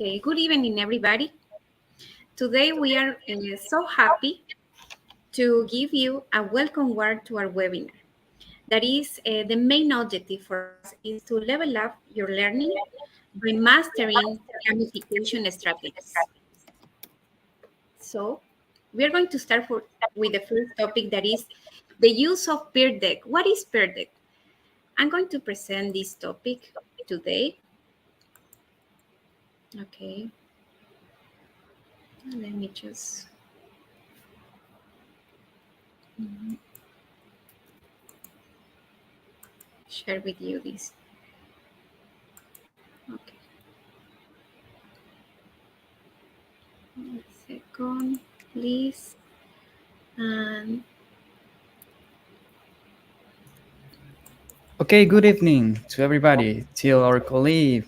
Okay, good evening, everybody. Today we are so happy to give you a welcome word to our webinar. That is, the main objective for us is to level up your learning by mastering gamification strategies. So, we are going to start with the first topic, that is the use of peer deck. What is peer deck? I'm going to present this topic today. Okay, let me just share with you this. Okay, one second, please. And Okay, good evening to everybody. Till our colleague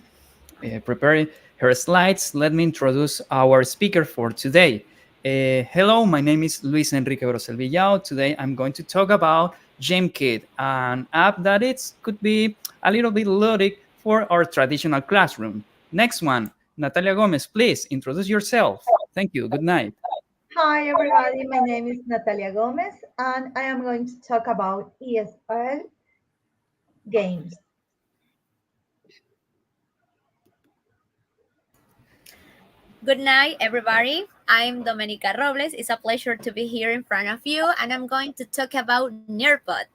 preparing her slides, let me introduce our speaker for today. Hello, my name is Luis Enrique Grosel Villao. Today I'm going to talk about GameKit, an app that could be a little bit ludic for our traditional classroom. Next one, Natalia Gomez, please introduce yourself. Thank you. Good night. Hi everybody, my name is Natalia Gomez and I am going to talk about ESL games. Good night, everybody. I'm Domenica Robles. It's a pleasure to be here in front of you, and I'm going to talk about Nearpod.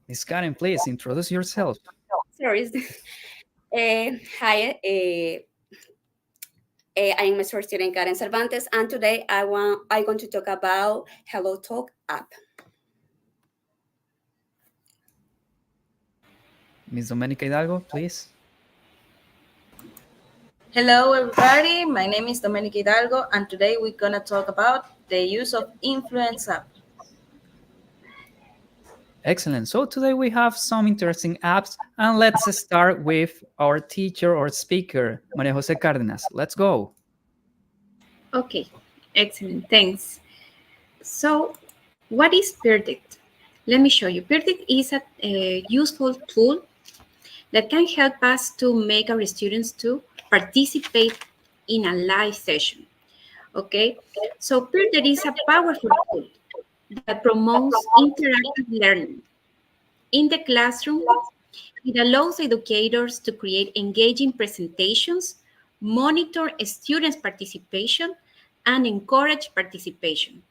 Miss Karen, please introduce yourself. Sorry. Hi, I'm Mr. Student Karen Cervantes, and today I'm going to talk about Hello Talk app. Miss Domenica Hidalgo, please. Hello everybody, my name is Domenica Hidalgo and today we're going to talk about the use of influence app. Excellent. So today we have some interesting apps, and let's start with our teacher or speaker, Maria Jose Cárdenas. Let's go. okay, excellent, thanks. So, what is Peerdict? Let me show you. Peerdict is a useful tool that can help us to make our students to participate in a live session. Okay, so Peerdict is a powerful tool that promotes interactive learning. In the classroom, it allows educators to create engaging presentations, monitor students' participation, and encourage participation.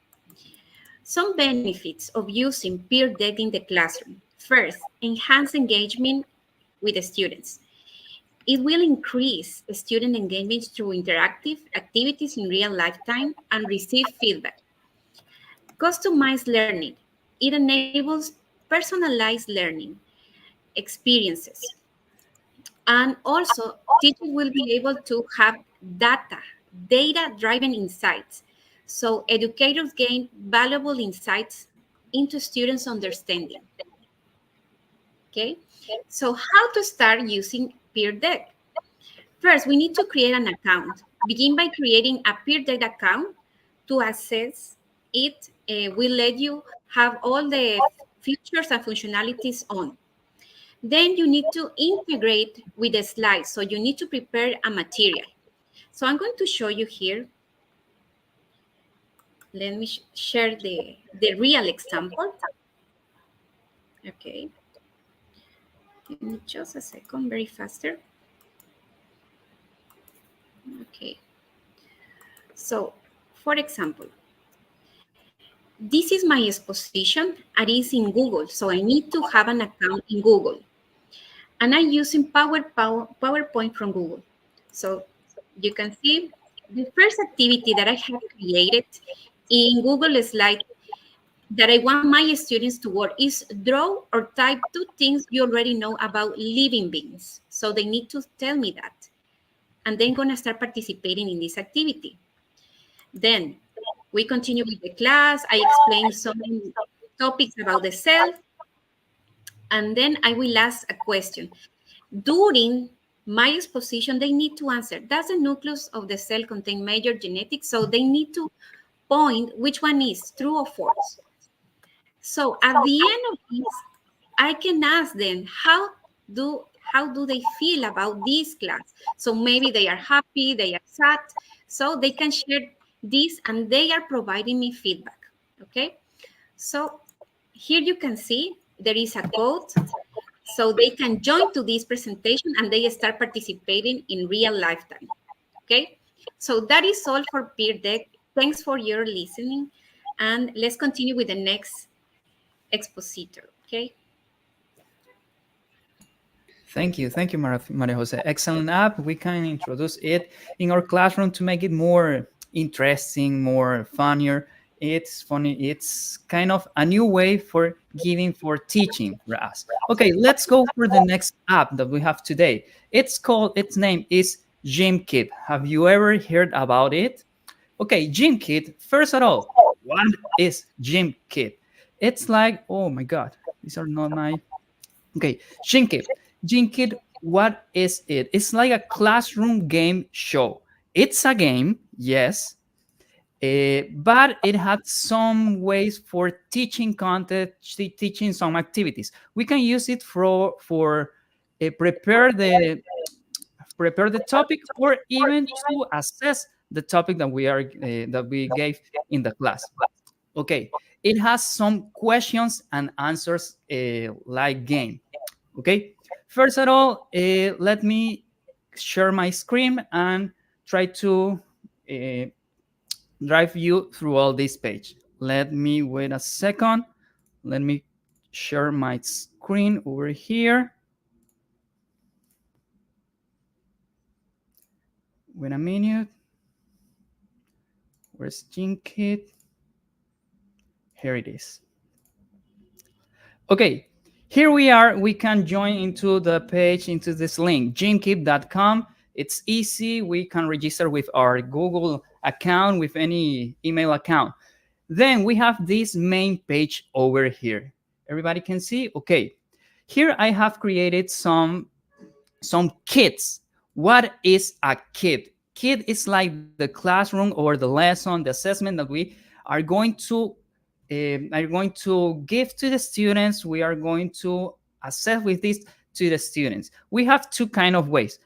Some benefits of using peer deck in the classroom. First, enhance engagement with the students. It will increase student engagement through interactive activities in real lifetime and receive feedback. Customized learning. It enables personalized learning experiences. And also, teachers will be able to have data-driven insights. So educators gain valuable insights into students' understanding. Okay, so how to start using Peer Deck? First, we need to create an account. Begin by creating a Peer Deck account. To access it, will let you have all the features and functionalities on. Then you need to integrate with the slides. So you need to prepare a material. So I'm going to show you here. Let me share the real example. Okay. Give me just a second, very faster. Okay. So, for example, this is my exposition. It is in Google. So I need to have an account in Google. And I'm using PowerPoint from Google. So you can see the first activity that I have created in Google Slide that I want my students to work is draw or type two things you already know about living beings. So they need to tell me that. And then going to start participating in this activity. Then we continue with the class. I explain some topics about the cell. And then I will ask a question. During my exposition, they need to answer, does the nucleus of the cell contain major genetics? So they need to point which one is true or false. So at the end of this, I can ask them how do they feel about this class. So maybe they are happy, they are sad. So they can share this and they are providing me feedback. Okay. So here you can see there is a code. So they can join to this presentation and they start participating in real lifetime. Okay. So that is all for Peer Deck. Thanks for your listening. And let's continue with the next expositor. Okay. Thank you, Maria Jose. Excellent app. We can introduce it in our classroom to make it more interesting, more funnier. It's funny. It's kind of a new way for giving, for teaching for us. Okay, let's go for the next app that we have today. Its name is GymKit. Have you ever heard about it? Okay, GymKit. First of all, what is GymKit? It's like, oh my God, these are not my. Okay, GymKit. GymKit, what is it? It's like a classroom game show. It's a game, yes, but it had some ways for teaching content, teaching some activities. We can use it for prepare the topic, or even to assess the topic that we gave in the class. Okay, it has some questions and answers like game. Okay, first of all, let me share my screen and try to uh, drive you through all this page. Let me wait a second. Let me share my screen over here. Wait a minute. Where's GymKit? Here it is. Okay, here we are. We can join into the page, into this link, gymkit.com. It's easy. We can register with our Google account, with any email account. Then we have this main page over here. Everybody can see? Okay. Here I have created some kits. What is a kit? Kit is like the classroom or the lesson, the assessment that we are going to give to the students. We are going to assess with this to the students. We have two kind of ways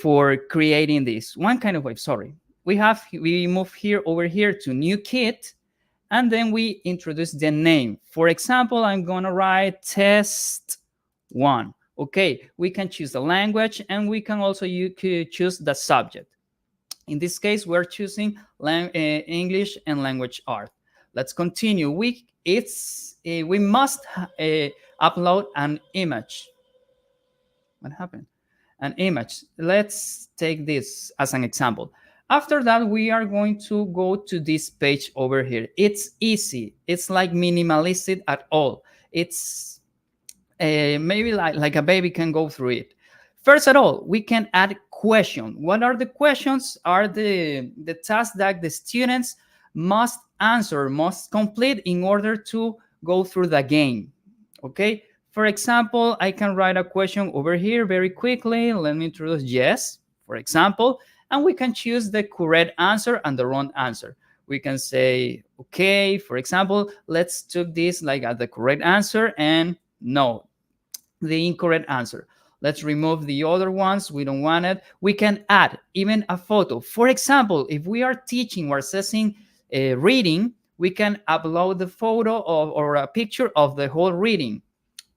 for creating this. One kind of way, sorry. We move here over here to new kit, and then we introduce the name. For example, I'm gonna write test 1. Okay, we can choose the language, and we can also choose the subject. In this case, we're choosing English and language art. Let's continue. We must upload an image. What happened? An image. Let's take this as an example. After that, we are going to go to this page over here. It's easy. It's like minimalistic at all. It's maybe like a baby can go through it. First of all, we can add questions. What are the questions? Are the tasks that the students must answer, must complete in order to go through the game. Okay. For example, I can write a question over here very quickly. Let me introduce yes, for example, and we can choose the correct answer and the wrong answer. We can say, okay, for example, let's take this like the correct answer, and no, the incorrect answer. Let's remove the other ones. We don't want it. We can add even a photo. For example, if we are teaching or assessing reading, we can upload the photo or a picture of the whole reading.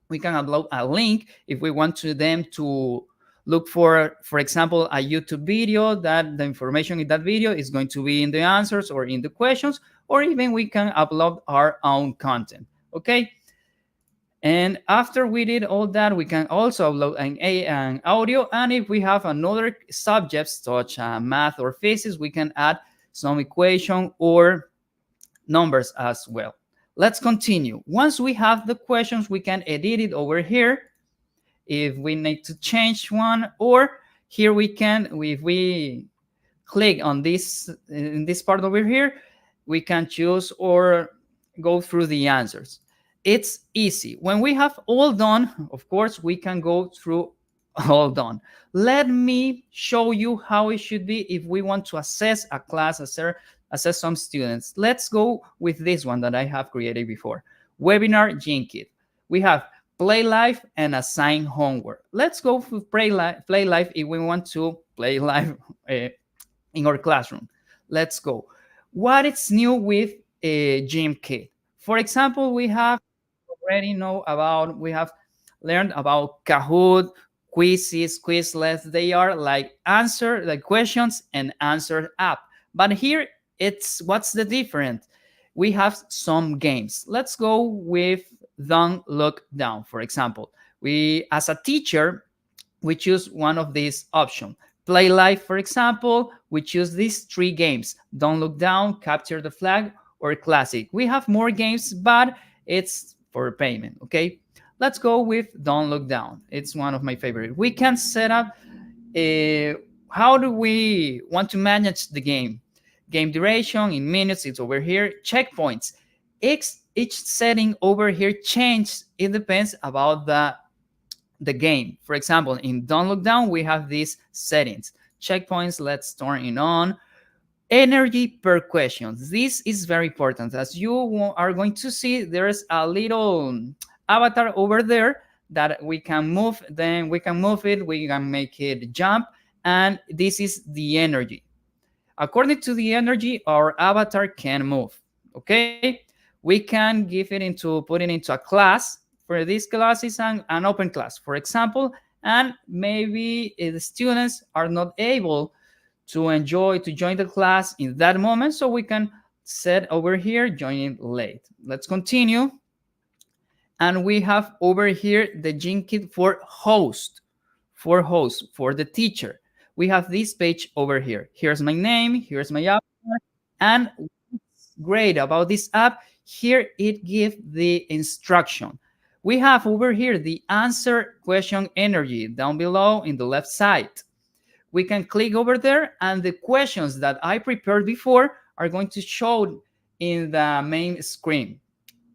We can upload a link if we want them to look for example, a YouTube video, that the information in that video is going to be in the answers or in the questions, or even we can upload our own content. Okay. And after we did all that, we can also upload an audio. And if we have another subject, such as math or physics, we can add some equation or numbers as well. Let's continue. Once we have the questions, we can edit it over here if we need to change one, or here we can, if we click on this, in this part over here, we can choose or go through the answers. It's easy. When we have all done, of course, we can go through all done. Let me show you how it should be if we want to assess a class, assess some students. Let's go with this one that I have created before. webinar gym kit. We have play live and assign homework. Let's go for play live if we want to play live in our classroom. Let's go. What is new with a gym kit? For example, we have we have learned about Kahoot, quizzes, Quizlets. They are like questions and answer app. But here it's what's the difference? We have some games. Let's go with Don't Look Down, for example. We, as a teacher, we choose one of these options. Play live, for example, we choose these three games: Don't Look Down, Capture the Flag, or Classic. We have more games, but it's for payment, okay? Let's go with Don't Look Down. It's one of my favorite. We can set up how do we want to manage the game? Game duration in minutes, it's over here. Checkpoints. Each setting over here changes. It depends about the game. For example, in Don't Look Down, we have these settings. Checkpoints, let's turn it on. Energy per question. This is very important. As you are going to see, there's a little avatar over there that we can move. Then we can move it, we can make it jump, and this is the energy. According to the energy, our avatar can move. Okay, we can give it into put it into a class. For this class is an open class, for example, and maybe the students are not able to join the class in that moment, so we can set over here joining late. Let's continue. And we have over here the gym kit for host, for the teacher. We have this page over here. Here's my name, here's my avatar, and what's great about this app, here it gives the instruction. We have over here the answer question energy down below in the left side. We can click over there, and the questions that I prepared before are going to show in the main screen.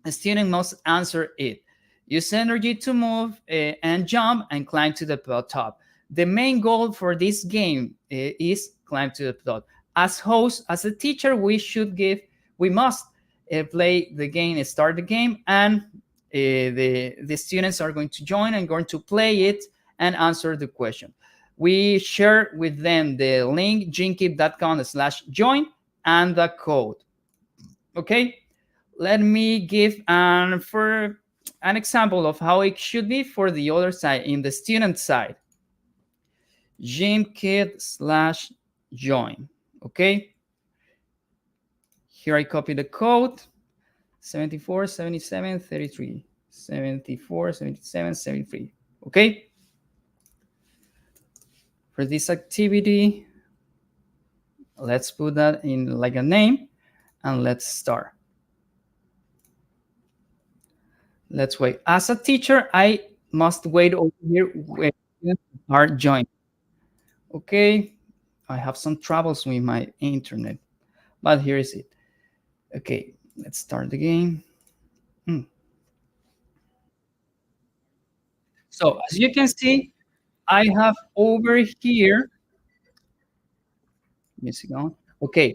A student must answer it. Use energy to move and jump and climb to the top. The main goal for this game is climb to the top. As host, as a teacher, we must play the game, start the game, and the students are going to join and going to play it and answer the question. We share with them the link gynkit.com/join and the code. Okay, let me give for an example of how it should be for the other side, in the student side. Gymkit/join. Okay, here I copy the code 74 77 33 74 77 73. Okay, for this activity, let's put that in like a name, and let's start. Let's wait. As a teacher, I must wait over here when students are joining. Okay, I have some troubles with my internet, but here is it. Okay, let's start the game. So as you can see, I have over here, music on. Okay,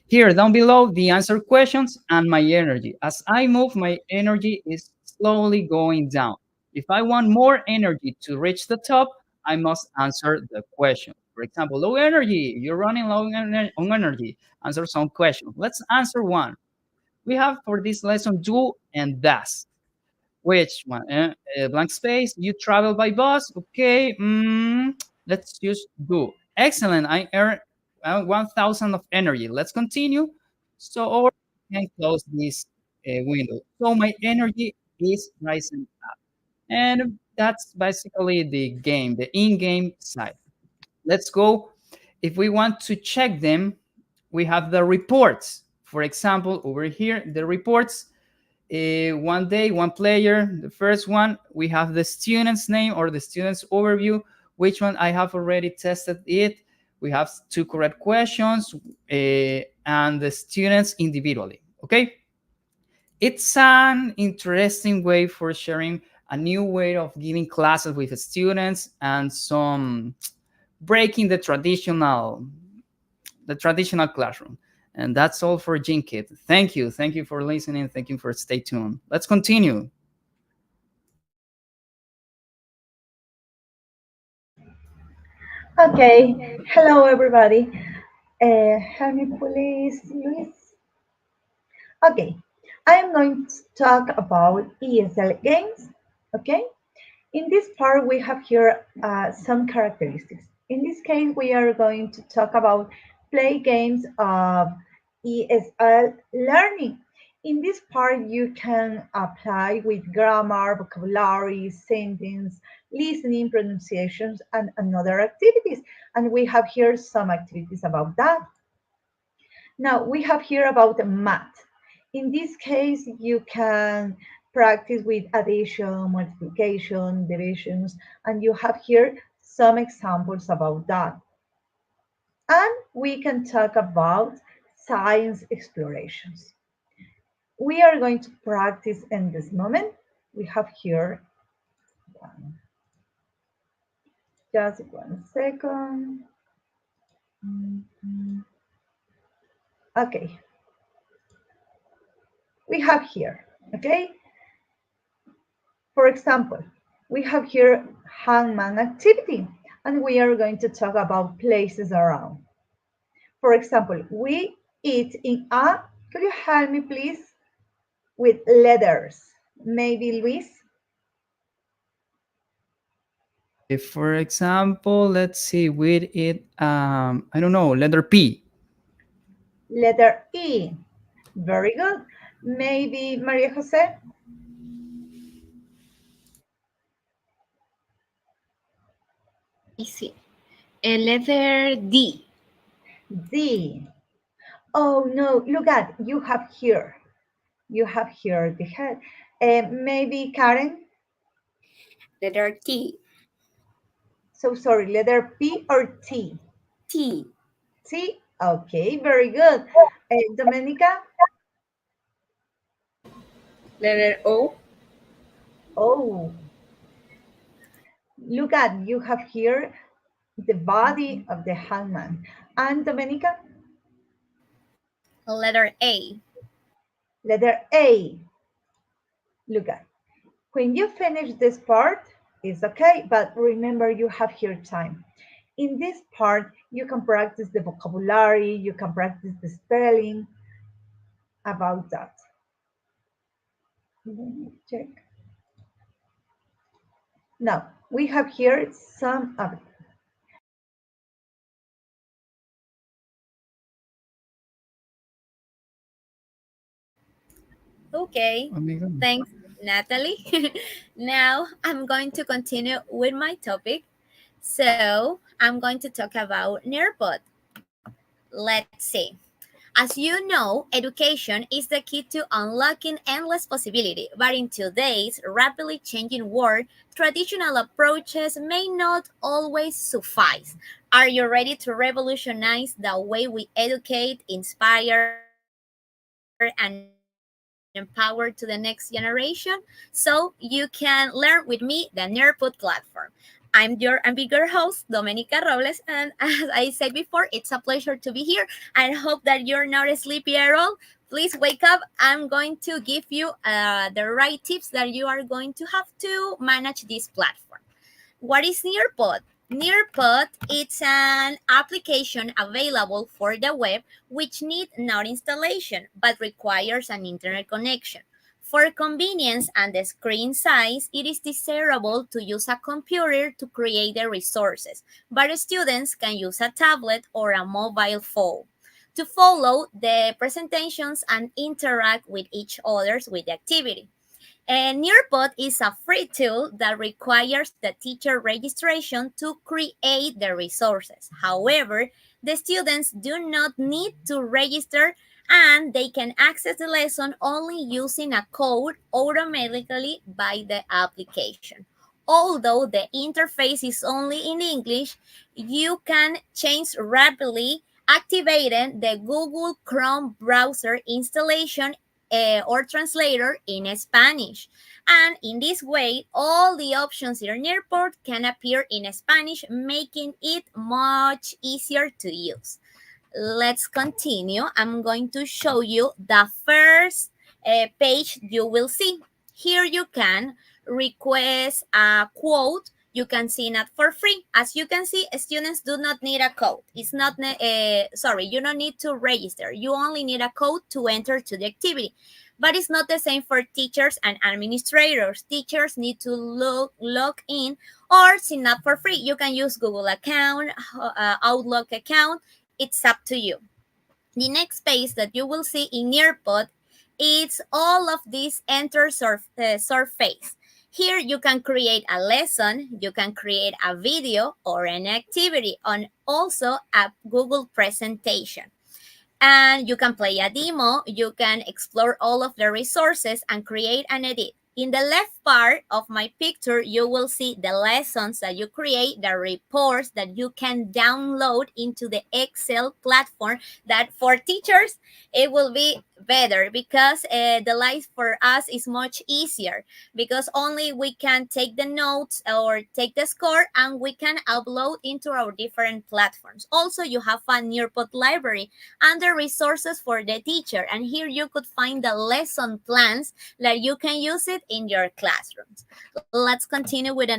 here down below, the answer questions and my energy. As I move, my energy is slowly going down. If I want more energy to reach the top, I must answer the question. For example, low energy, you're running low on energy. Answer some questions. Let's answer one. We have for this lesson do and does. Which one? Blank space. You travel by bus. Okay. Let's just do. Excellent. I earn 1,000 of energy. Let's continue. So, or I can close this window. So my energy is rising up, and that's basically the game, the in-game side. Let's go. If we want to check them, we have the reports. For example, over here, the reports. One day, one player. The first one, we have the student's name or the student's overview, which one I have already tested it. We have 2 correct questions and the students individually. Okay, it's an interesting way for sharing, a new way of giving classes with the students, and some breaking the traditional classroom. And that's all for GenKit. Thank you. Thank you for listening. Thank you for stay tuned. Let's continue. Okay, hello everybody. Help me please, Luis. Okay, I am going to talk about ESL games. Okay, in this part we have here some characteristics. In this case, we are going to talk about play games of ESL learning. In this part, you can apply with grammar, vocabulary, sentence, listening, pronunciations, and another activities. And we have here some activities about that. Now we have here about math. In this case, you can practice with addition, multiplication, divisions, and you have here some examples about that. And we can talk about science explorations. We are going to practice in this moment. We have here, just 1 second. Okay, we have here, okay? For example, we have here hangman activity, and we are going to talk about places around. For example, we eat in a, could you help me please with letters? Maybe Luis? For example, let's see, with it, I don't know, letter P. Letter E. Very good. Maybe Maria Jose? I see. A letter D. D. Oh no, look at, you have here. You have here the head. Maybe Karen? Letter T. So sorry, letter P or T? T. T. Okay, very good. Domenica? Letter O. Oh, look at, you have here the body of the hangman. And Domenica? Letter A. Letter A. Look at, when you finish this part, it's okay, but remember you have here time. In this part, you can practice the vocabulary, you can practice the spelling about that. Let me check. Now, we have here some of Okay. Oh my God. Thanks, Natalie. Now I'm going to continue with my topic. So I'm going to talk about Nearpod. Let's see. As you know, education is the key to unlocking endless possibility, but in today's rapidly changing world, traditional approaches may not always suffice. Are you ready to revolutionize the way we educate, inspire, and empower to the next generation? So you can learn with me the Nearpod platform. I'm your host, Domenica Robles, and as I said before, it's a pleasure to be here. I hope that you're not sleepy at all. Please wake up. I'm going to give you the right tips that you are going to have to manage this platform. What is Nearpod? Nearpod is an application available for the web which needs no installation but requires an internet connection. For convenience and the screen size, it is desirable to use a computer to create the resources, but students can use a tablet or a mobile phone to follow the presentations and interact with each others with the activity. And Nearpod is a free tool that requires the teacher registration to create the resources. However, the students do not need to register and they can access the lesson only using a code automatically by the application. Although the interface is only in English, you can change rapidly activating the Google Chrome browser installation or translator in Spanish. And in this way, all the options in Nearport can appear in Spanish, making it much easier to use. let's continue. I'm going to show you the first page you will see. Here you can request a quote. You can sign up for free. As you can see, students do not need a code. It's not, sorry, you don't need to register. You only need a code to enter to the activity. But it's not the same for teachers and administrators. Teachers need to log in or sign up for free. You can use Google account, Outlook account. It's up to you. The next page that you will see in Nearpod is all of these enter surface. Here you can create a lesson, you can create a video or an activity, and also a Google presentation. And you can play a demo, you can explore all of the resources and create and edit. In the left part of my picture, you will see the lessons that you create, the reports that you can download into the Excel platform that for teachers, it will be better because the life for us is much easier because only we can take the notes or take the score and we can upload into our different platforms. Also, you have a Nearpod library under resources for the teacher, and here you could find the lesson plans that you can use it in your classrooms. Let's continue with the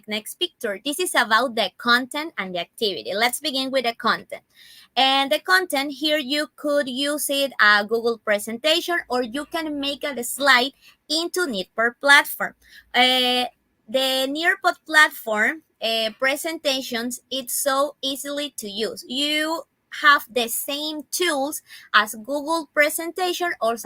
next picture. This is about the content and the activity. Let's begin with the content. And the content here, you could use it a Google presentation or you can make a slide into Nearpod platform. The Nearpod platform presentations, it's so easily to use. You have the same tools as Google presentation or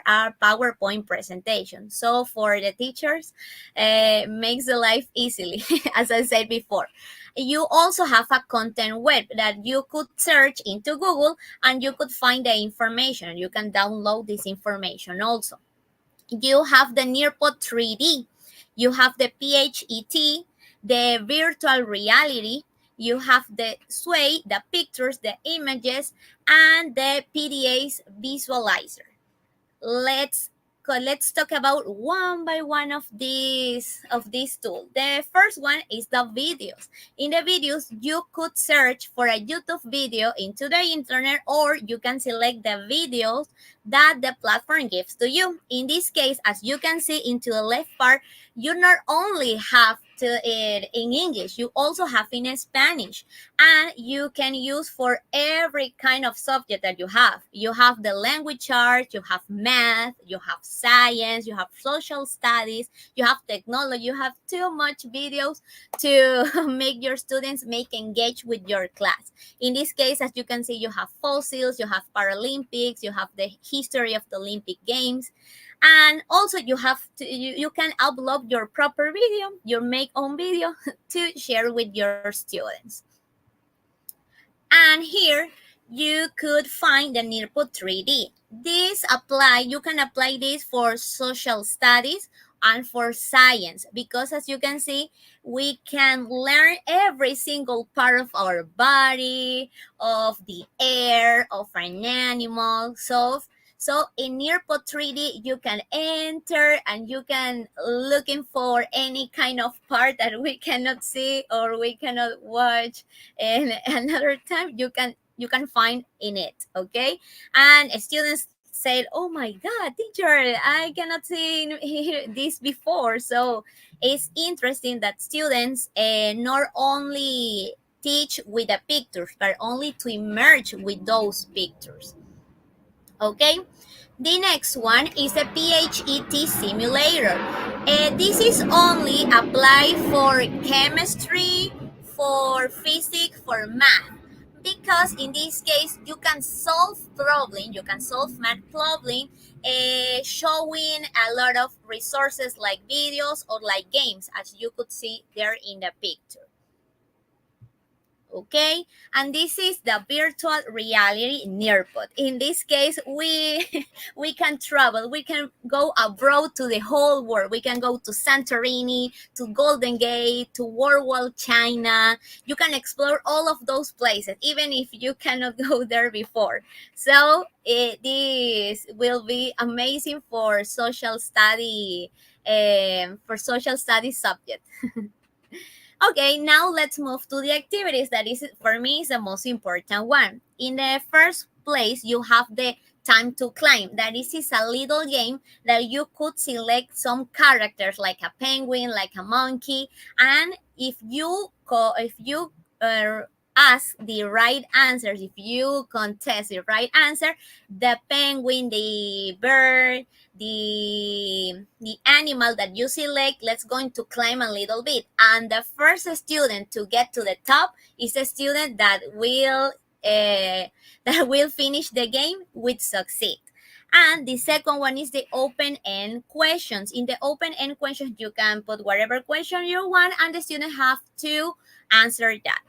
our PowerPoint presentation. So for the teachers, makes the life easily, as I said before. You also have a content web that you could search into Google and you could find the information. You can download this information also. You have the Nearpod 3D. You have the PHET, the virtual reality. You have the Sway, the pictures, the images, and the PDA's visualizer. Let's talk about one by one of these tools. The first one is the videos. In the videos, you could search for a YouTube video into the internet, or you can select the videos that the platform gives to you. In this case, as you can see into the left part, you not only have to it in English, you also have in Spanish, and you can use for every kind of subject that you have. You have the language arts, you have math, you have science, you have social studies, you have technology. You have too much videos to make your students engage with your class. In this case, as you can see, you have fossils, you have Paralympics, you have the history of the Olympic Games, and also you can upload your proper video, your make own video to share with your students. And here you could find the Nearpod 3D. You can apply this for social studies and for science, because as you can see, we can learn every single part of our body, of the air, of an animal. So in Nearpod 3D, you can enter and you can looking for any kind of part that we cannot see or we cannot watch. And another time you can find in it, okay? And students said, "Oh my God, teacher, I cannot see this before." So it's interesting that students not only teach with the pictures, but only to emerge with those pictures. Okay, the next one is a PHET simulator. This is only applied for chemistry, for physics, for math. Because in this case, you can solve math problem, showing a lot of resources like videos or like games, as you could see there in the picture. Okay, and this is the virtual reality Nearpod. In this case, we we can travel, we can go abroad to the whole world. We can go to Santorini, to Golden Gate, to World Wall China. You can explore all of those places even if you cannot go there before. So this will be amazing for social study subject. Okay, now let's move to the activities. That is, for me, is the most important one. In the first place, you have the time to climb. That is a little game that you could select some characters like a penguin, like a monkey, and if you ask the right answers, if you contest the right answer, the penguin, the bird, the animal that you select, let's going to climb a little bit, and the first student to get to the top is a student that will that will finish the game with succeed. And the second one is the open end questions. In the open end questions, you can put whatever question you want, and the student have to answer that.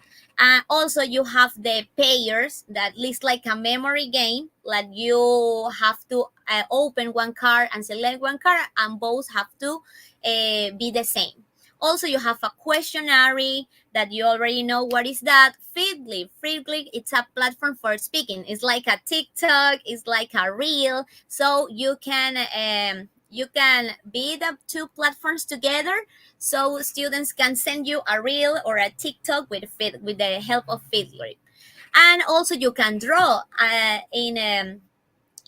Also, you have the pairs that looks like a memory game. Like you have to open one card and select one card, and both have to be the same. Also, you have a questionnaire that you already know what is that. Feedly. Feedly, it's a platform for speaking. It's like a TikTok. It's like a reel. So you can be the two platforms together, so students can send you a reel or a TikTok with the help of Feedly. And also you can draw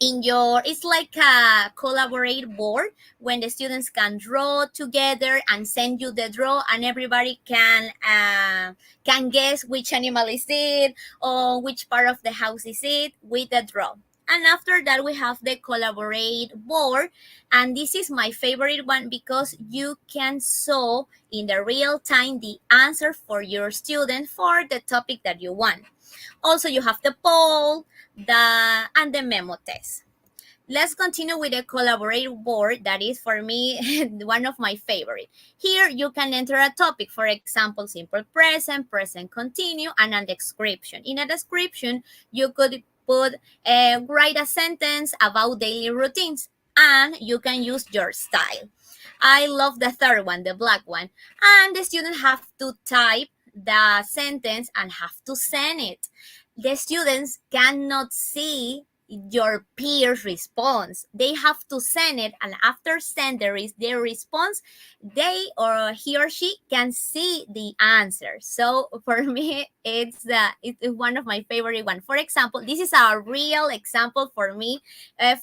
in your, it's like a collaborate board when the students can draw together and send you the draw, and everybody can guess which animal is it or which part of the house is it with the draw. And after that we have the collaborate board, and this is my favorite one because you can show in the real time the answer for your student for the topic that you want. Also, you have the poll, and the memo test. Let's continue with the collaborate board. That is for me one of my favorite. Here you can enter a topic, for example, simple present, present continue, and a description. In a description, you could write a sentence about daily routines, and you can use your style. I love the third one, the black one. And the student have to type the sentence and have to send it. The students cannot see your peers response. They have to send it, and after send there is their response, they or he or she can see the answer. So for me, it's one of my favorite one. For example, this is a real example for me,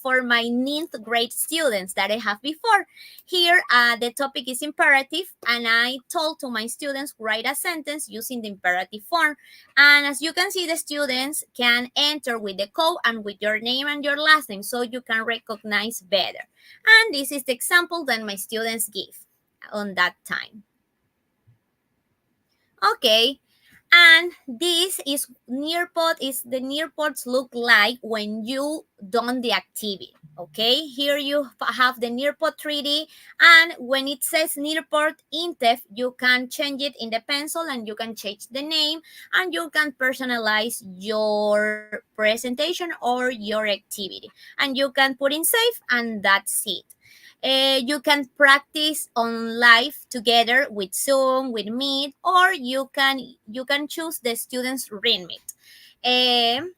for my ninth grade students that I have before. Here, the topic is imperative, and I told to my students write a sentence using the imperative form. And as you can see, the students can enter with the code and with your name and your last name, so you can recognize better. And this is the example that my students give on that time. Okay, and this is nearpod, is the nearpods look like when you done the activity. Okay, here you have the nearpod 3D, and when it says nearpod intef, you can change it in the pencil, and you can change the name, and you can personalize your presentation or your activity, and you can put in save, and that's it. You can practice on live together with Zoom, with Meet, or you can choose the students' remit. Um,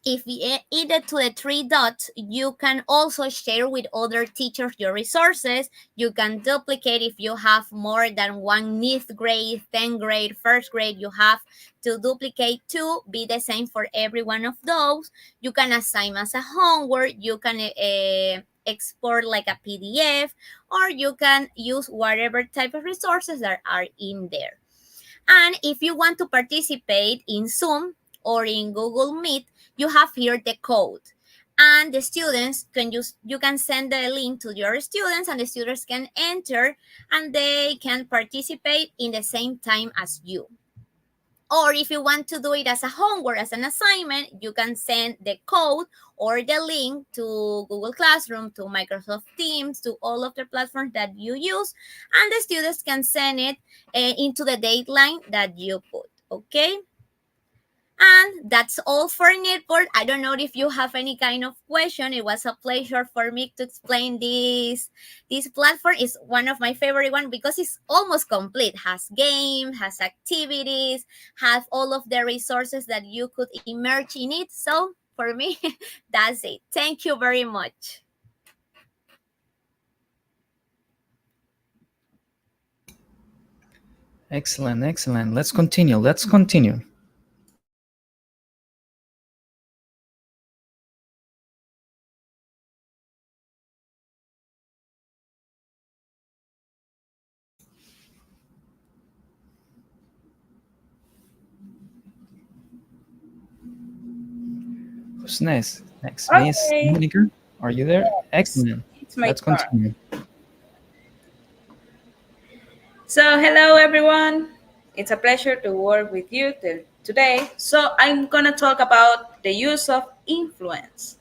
if you either to the three dots, you can also share with other teachers your resources. You can duplicate if you have more than one ninth grade, 10th grade, first grade. You have to duplicate to be the same for every one of those. You can assign as a homework. You can export like a PDF, or you can use whatever type of resources that are in there. And if you want to participate in Zoom or in Google Meet, you have here the code. And the students can use, you can send the link to your students, and the students can enter, and they can participate in the same time as you. Or if you want to do it as a homework, as an assignment, you can send the code or the link to Google Classroom, to Microsoft Teams, to all of the platforms that you use, and the students can send it into the deadline that you put. Okay? And that's all for Netport. I don't know if you have any kind of question. It was a pleasure for me to explain this. This platform is one of my favorite one because it's almost complete. Has game, has activities, have all of the resources that you could immerse in it. So for me, that's it. Thank you very much. Excellent, excellent. Let's continue. Let's continue. Who's next? Next, Miss Okay, Monica. Are you there? yes, Excellent. it's my Let's turn. continue. So, hello everyone. It's a pleasure to work with you today. So, I'm gonna talk about the use of influence.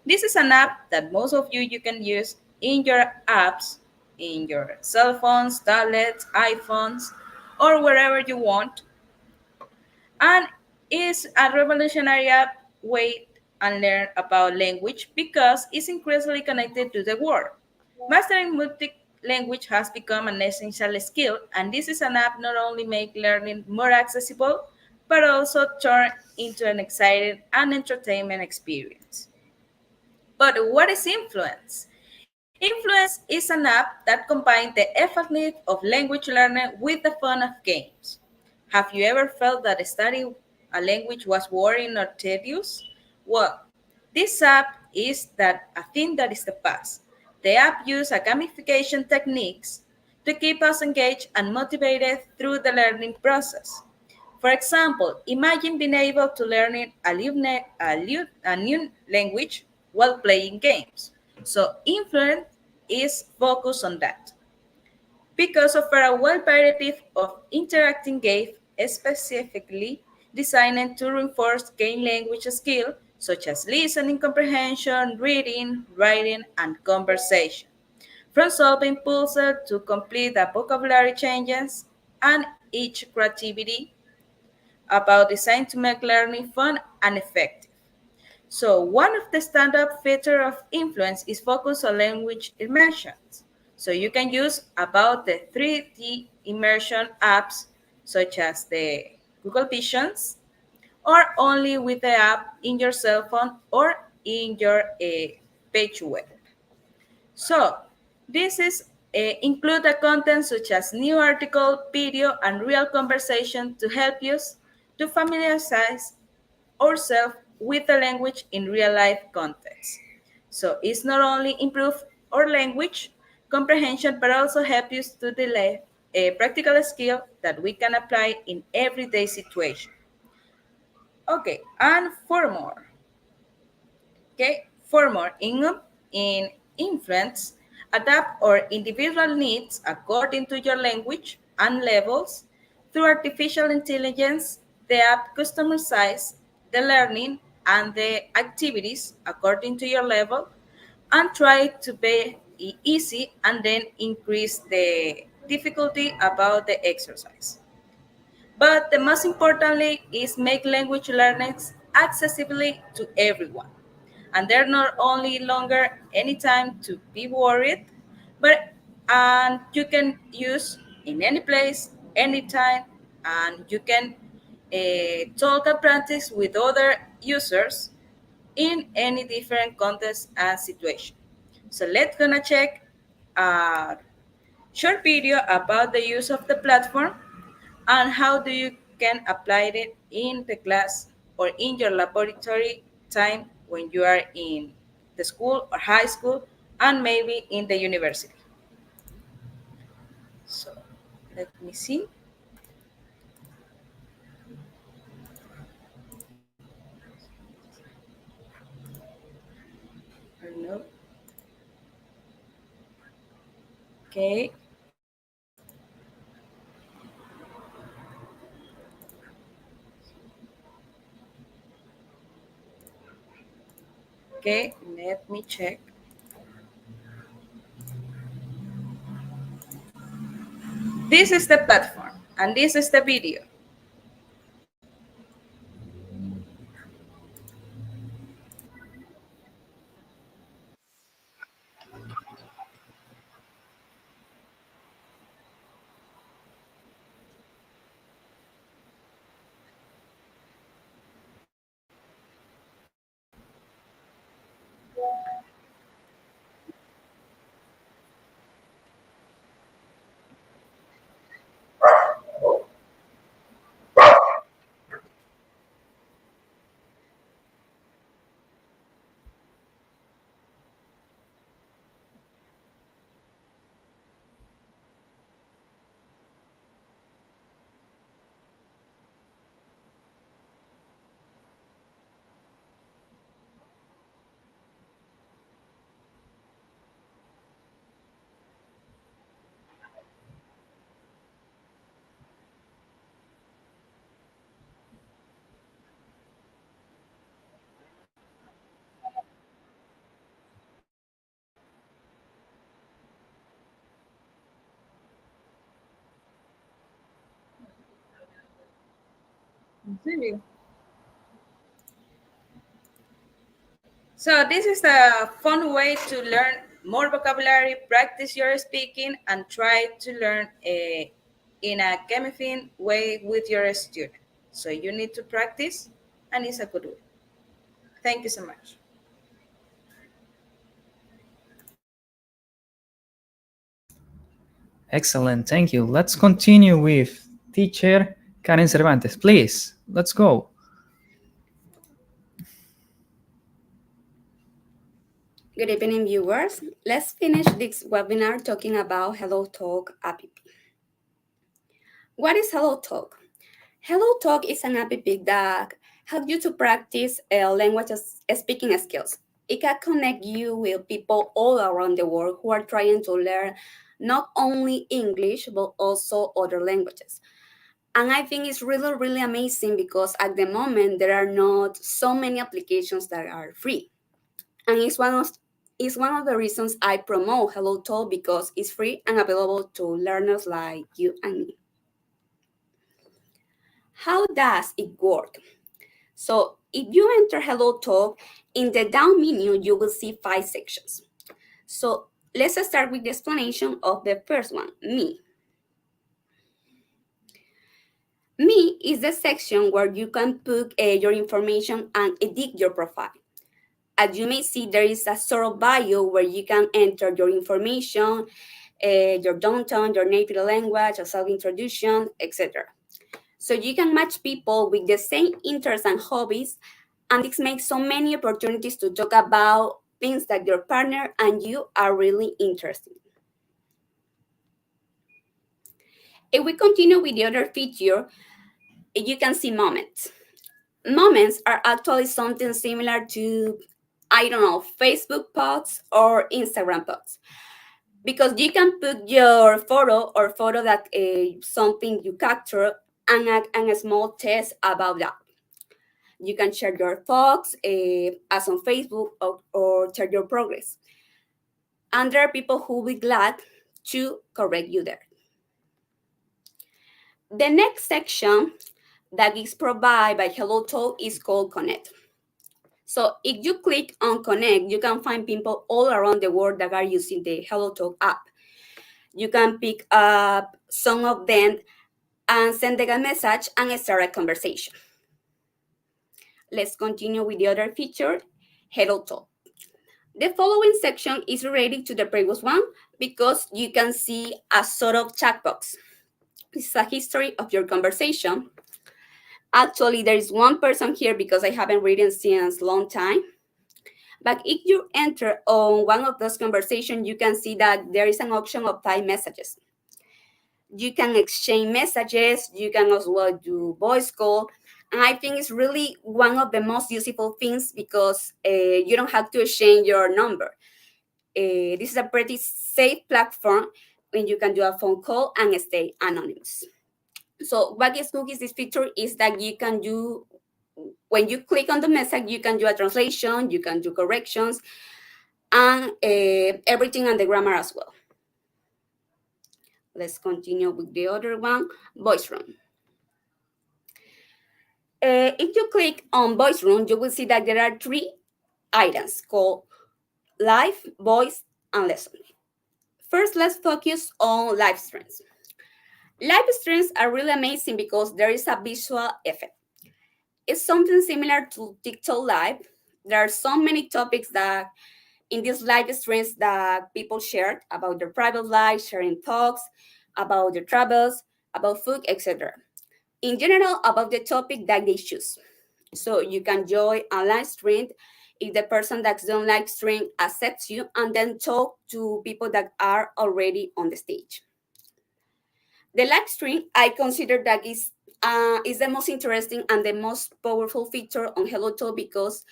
This is an app that most of you can use in your apps, in your cell phones, tablets, iPhones, or wherever you want, and is a revolutionary app way and learn about language because it's increasingly connected to the world. Mastering multi language has become an essential skill, and this is an app not only make learning more accessible, but also turn into an exciting and entertainment experience. But what is influence? Influence is an app that combines the effectiveness of language learning with the fun of games. Have you ever felt that studying a language was boring or tedious? Well, this app is that a thing that is the past. The app uses a gamification techniques to keep us engaged and motivated through the learning process. For example, imagine being able to learn a new language while playing games. So, Influence is focused on that because of a wide variety of interacting games specifically designed to reinforce gain language skills such as listening comprehension, reading, writing, and conversation. From solving puzzles to complete the vocabulary changes and each creativity about design to make learning fun and effective. So one of the stand-up feature of influence is focus on language immersion. So you can use about the 3D immersion apps such as the Google Visions or only with the app in your cell phone or in your page web. So this is include the content such as new article, video, and real conversation to help you to familiarize ourselves with the language in real life context. So it's not only improve our language comprehension, but also help you to delay a practical skill that we can apply in everyday situation. Okay, and for more. Okay, for more in influence, adapt our individual needs according to your language and levels. Through artificial intelligence, the app customizes the learning and the activities according to your level and try to be easy and then increase the difficulty about the exercise. But the most importantly is make language learning accessibly to everyone. And they're not only longer any time to be worried, but and you can use in any place, anytime, and you can talk and practice with other users in any different context and situation. So let's gonna check a short video about the use of the platform and how do you can apply it in the class or in your laboratory time when you are in the school or high school and maybe in the university. So let me see. Or no. Okay. Okay, let me check. This is the platform and this is the video. Okay. So this is a fun way to learn more vocabulary, practice your speaking, and try to learn in a gamifying way with your student. So you need to practice, and it's a good way. Thank you so much. Excellent, thank you. Let's continue with teacher Karen Cervantes. Please, let's go. Good evening, viewers. Let's finish this webinar talking about Hello Talk app. What is Hello Talk? Hello Talk is an app that helps you to practice language speaking skills. It can connect you with people all around the world who are trying to learn not only English but also other languages. And I think it's really, really amazing because at the moment there are not so many applications that are free. And it's one of the reasons I promote Hello Talk because it's free and available to learners like you and me. How does it work? So if you enter Hello Talk, in the down menu, you will see 5 sections. So let's start with the explanation of the first one, Me. Me is the section where you can put your information and edit your profile. As you may see, there is a sort of bio where you can enter your information, your downtown, your native language, a self-introduction, etc. So you can match people with the same interests and hobbies, and this makes so many opportunities to talk about things that your partner and you are really interested in. If we continue with the other feature, you can see moments. Moments are actually something similar to, I don't know, Facebook posts or Instagram posts. Because you can put your photo or photo that something you capture and a small test about that. You can share your thoughts as on Facebook or share your progress. And there are people who will be glad to correct you there. The next section that is provided by Hello Talk is called Connect. So if you click on Connect, you can find people all around the world that are using the Hello Talk app. You can pick up some of them and send them a message and start a conversation. Let's continue with the other feature, Hello Talk. The following section is related to the previous one because you can see a sort of chat box. This is a history of your conversation. Actually, there is one person here because I haven't written since a long time. But if you enter on one of those conversations, you can see that there is an option of type messages. You can exchange messages, you can as well do voice call. And I think it's really one of the most useful things because you don't have to exchange your number. This is a pretty safe platform when you can do a phone call and stay anonymous. So what is good is this feature is that you can do, when you click on the message, you can do a translation, you can do corrections, and everything on the grammar as well. Let's continue with the other one, Voice Room. If you click on Voice Room, you will see that there are 3 items called Live, Voice, and Lesson. First, let's focus on live streams. Live streams are really amazing because there is a visual effect. It's something similar to TikTok Live. There are so many topics that in these live streams that people share about their private life, sharing thoughts, about their travels, about food, etc. In general, about the topic that they choose. So you can join a live stream if the person that don't like stream accepts you, and then talk to people that are already on the stage. The live stream, I consider that is the most interesting and the most powerful feature on Hello Talk because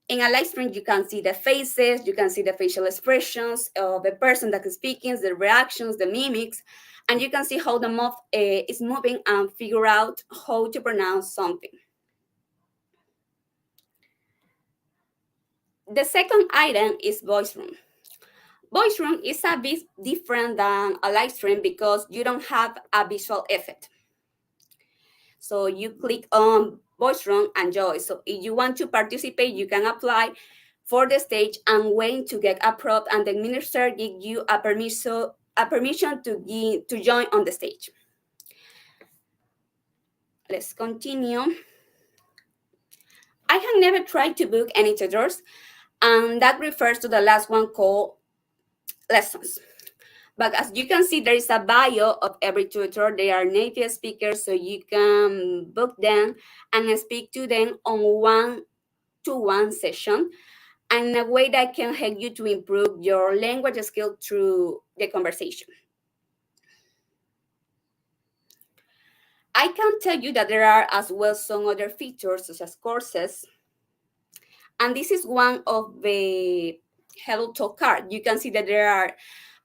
in a live stream, you can see the faces, you can see the facial expressions of the person that is speaking, the reactions, the mimics, and you can see how the mouth is moving and figure out how to pronounce something. The second item is Voice Room. Voice Room is a bit different than a live stream because you don't have a visual effect. So you click on voice room and join. So if you want to participate, you can apply for the stage and wait to get approved, and the administrator give you a permission to join on the stage. Let's continue. I have never tried to book any tutors, and that refers to the last one called lessons. But as you can see, there is a bio of every tutor. They are native speakers, so you can book them and speak to them on one-to-one session, and in a way that can help you to improve your language skill through the conversation. I can tell you that there are as well some other features such as courses, and this is one of the Hello Talk card. You can see that there are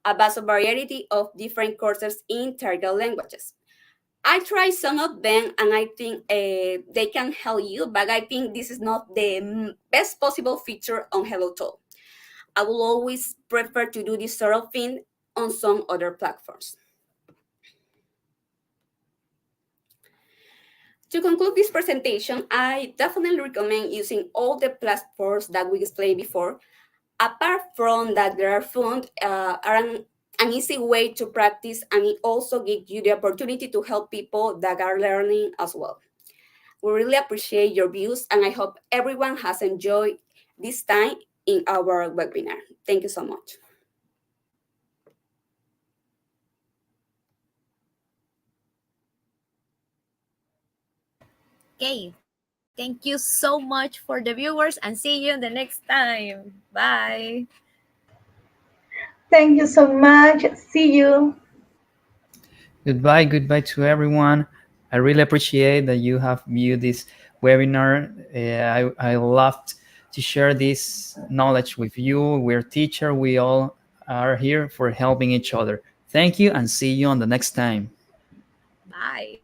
a vast variety of different courses in target languages. I tried some of them and I think they can help you, but I think this is not the best possible feature on Hello Talk. I will always prefer to do this sort of thing on some other platforms. To conclude this presentation, I definitely recommend using all the platforms that we explained before. Apart from that, there are fun, are an easy way to practice, and it also gives you the opportunity to help people that are learning as well. We really appreciate your views, and I hope everyone has enjoyed this time in our webinar. Thank you so much. Okay, thank you so much for the viewers and see you the next time. Bye. Thank you so much. See you. Goodbye to everyone. I really appreciate that you have viewed this webinar. I loved to share this knowledge with you. We're teacher. We all are here for helping each other. Thank you and see you on the next time. Bye.